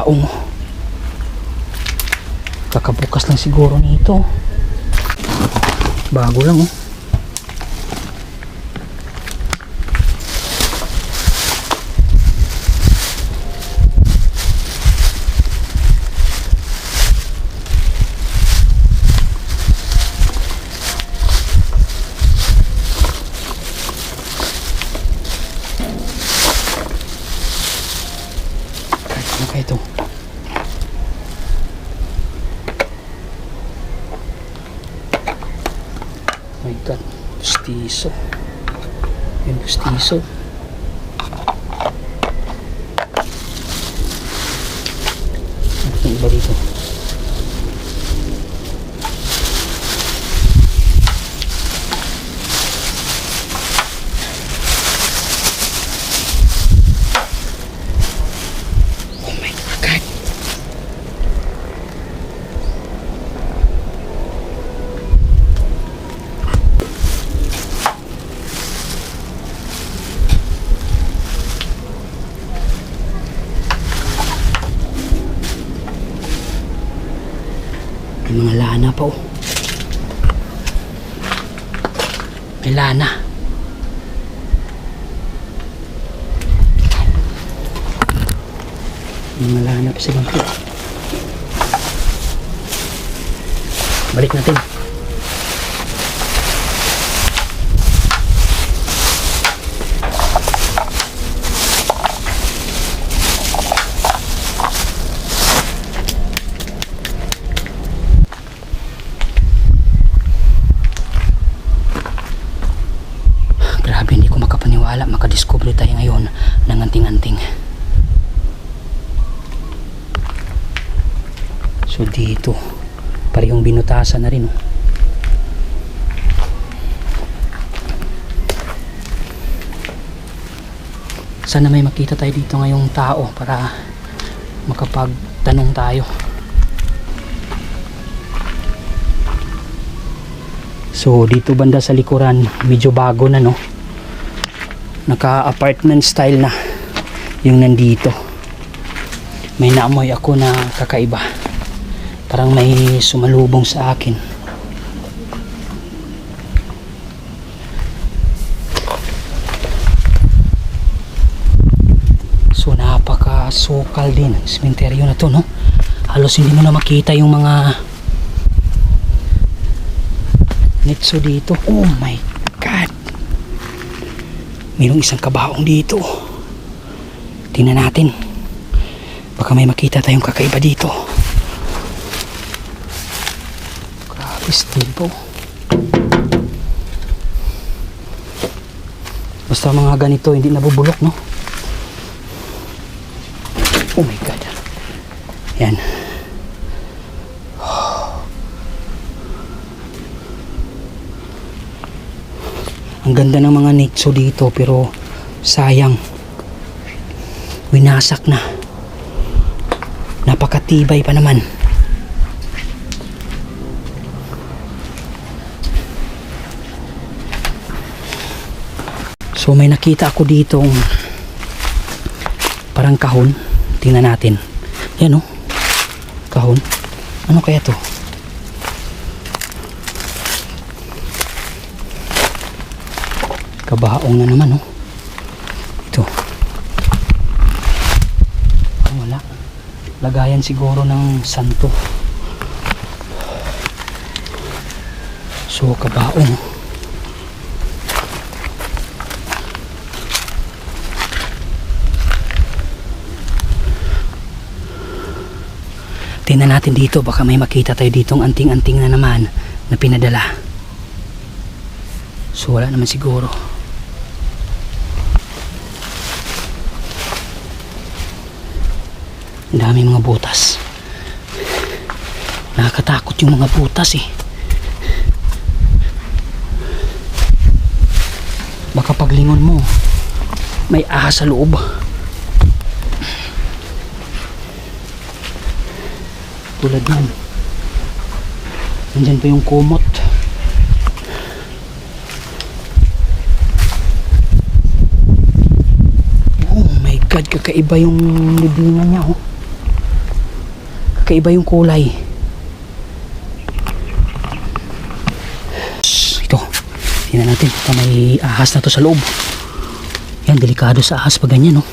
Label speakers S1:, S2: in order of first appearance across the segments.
S1: kabaong. Kakabukas lang siguro nito. Bago lang oh. Ano kaya ito? Oh my god, bustiso. Yung bustiso. Ano yung iba dito? Oh my god. May mga lana pa oh. May lana. May mga lana pa silang po. Balik natin. Grabe, hindi ko makapaniwala makadiscover tayo ngayon ng anting-anting. So dito parehong binutasan na rin oh. Sana may makita tayo dito ngayong tao para makapagtanong tayo. So dito banda sa likuran medyo bago na no. Naka apartment style na yung nandito. May naamoy ako na kakaiba. Parang may sumalubong sa akin. So napaka-sukal din ang sementeryo na to no. Halos hindi mo na makita yung mga nitso dito. Oh my god. Mayroong isang kabaong dito. Tingnan natin. Baka may makita tayong kakaiba dito. Grabe, still po. Basta mga ganito hindi nabubulok no. Oh my god. Yan. Ang ganda ng mga nitso dito pero sayang winasak na. Napakatibay pa naman. So may nakita ako ditong parang kahon. Tingnan natin. Yan oh. Kahon. Ano kaya to? Kabaong na naman oh. Ito. Wala. Lagayan siguro ng santo. So kabaong. Tingnan natin dito, baka may makita tayo ditong anting-anting na naman na pinadala. So wala naman siguro. Ang dami mga butas. Nakakatakot yung mga butas eh. Baka paglingon mo may ahas sa loob. Tulad yan. Nandyan pa yung kumot. Oh my god, kakaiba yung libingan niya oh. Magkaiba yung kulay. Ito. Tingnan natin. May ahas na to sa loob. Yan, delikado sa ahas pag ganyan, no?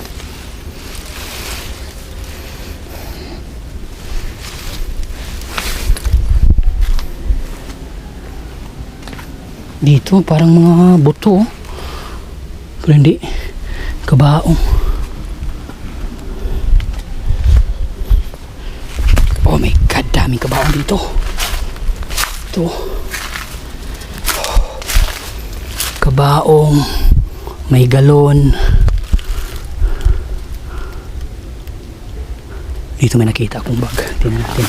S1: Dito, parang mga buto, oh. Pero hindi. Kabaong. Oh my God, daming kabaong dito. Ito. Kabaong. May galon. Dito may nakita akong bag. Tingnan natin.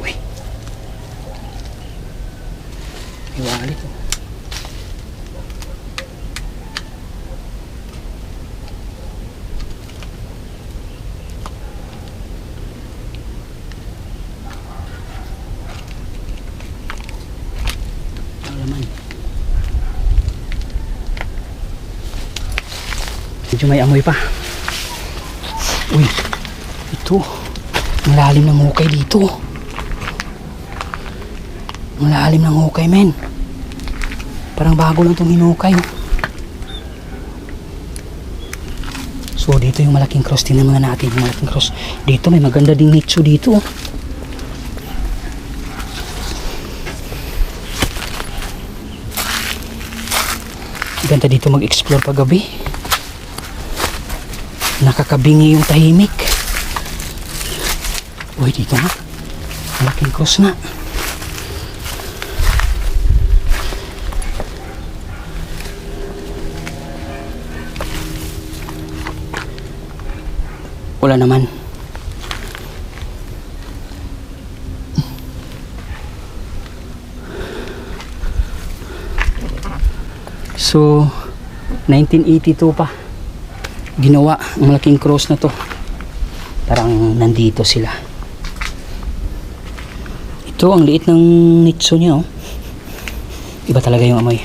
S1: Uy. May wallet, oh. Laman. Medyo may amoy pa. Uy, ito. Ang lalim ng hukay dito. Ang lalim ng hukay, men. Parang bago lang itong hinukay. So, dito yung malaking cross. Tingnan mga natin yung malaking cross. Dito, may maganda ding nicho dito. Ganda dito mag-explore pag gabi. Nakakabingi yung tahimik. Uy, dito nga. Malaking cross na. Wala naman. So, 1982 pa ginawa ang malaking cross na to. Parang nandito sila. Ito, ang liit ng nicho niya, oh. Iba talaga yung amoy.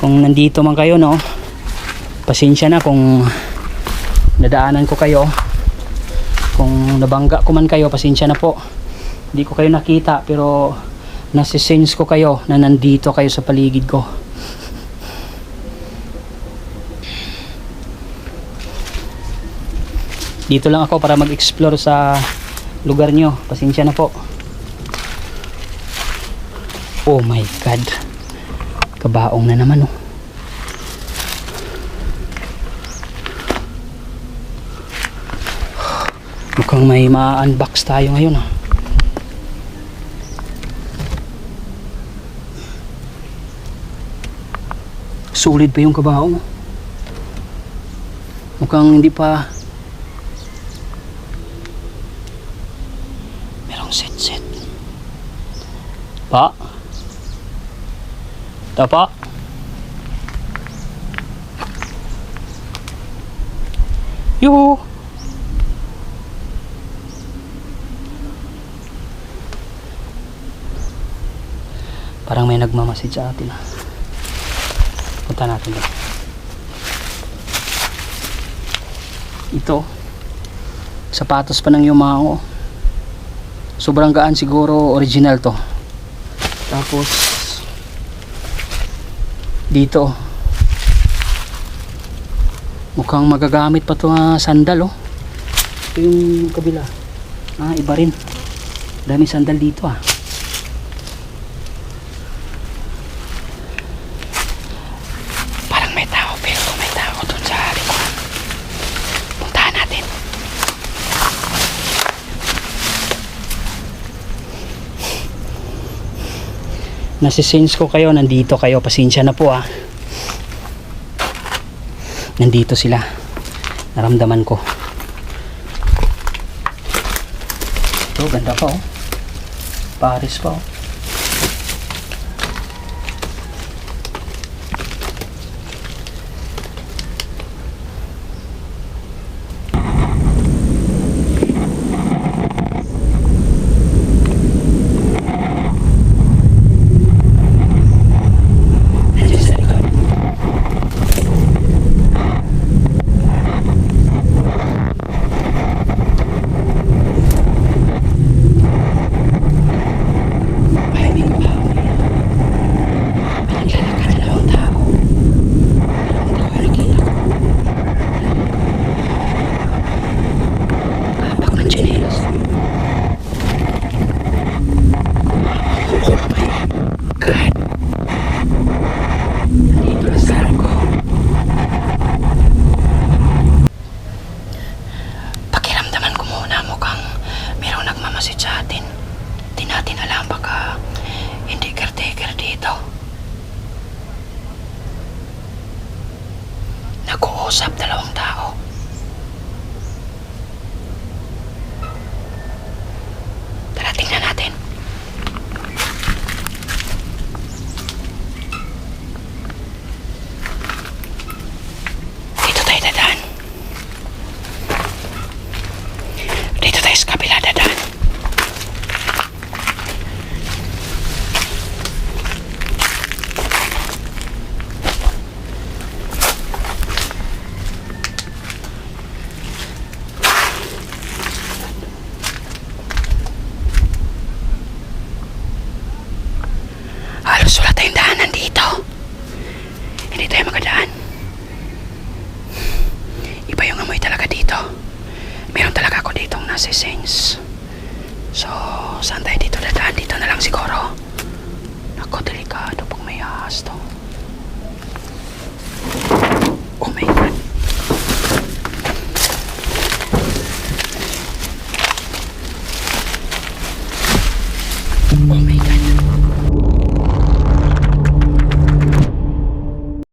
S1: Kung nandito man kayo, no, pasensya na kung nadaanan ko kayo. Kung nabangga ko man kayo, pasensya na po. Hindi ko kayo nakita, pero nasisense ko kayo na nandito kayo sa paligid ko. Dito lang ako para mag-explore sa lugar nyo. Pasensya na po. Oh my God. Kabaong na naman, oh. Mukhang may ma-unbox tayo ngayon, ah. Solid pa yung kabaong. Mukhang hindi pa set. Pa? Tapa? Yuhu! Parang may nagmamasid sa atin, ah. Punta natin doon. Ito, sapatos pa ng Yumango. Sobrang gaan, siguro original to. Tapos dito mukhang magagamit pa to nga sandal, oh. Ito yung kabila. Iba rin. Daming sandal dito, ah. Parang may tao, pero may tao dun sa likuran. Puntahan natin. Nasisense ko kayo, nandito kayo. Pasensya na po, ah. Nandito sila. Naramdaman ko. Ito, ganda pa, oh. Paris pa, oh. Di natin alam, baka hindi caretaker dito. Nag-uusap dalawang tao. Tara, tingnan natin. Dito tayo dadaan. Dito tayo sa kabila dadaan. Halos wala tayong daanan dito. Hindi tayo makadaan. Iba yung amoy talaga dito. Meron talaga ako ditong nasi-sense. So, saan tayo dito dadaan? Dito na lang siguro. Ako, delikado pag may ahas to. Oh my God. Oh my God.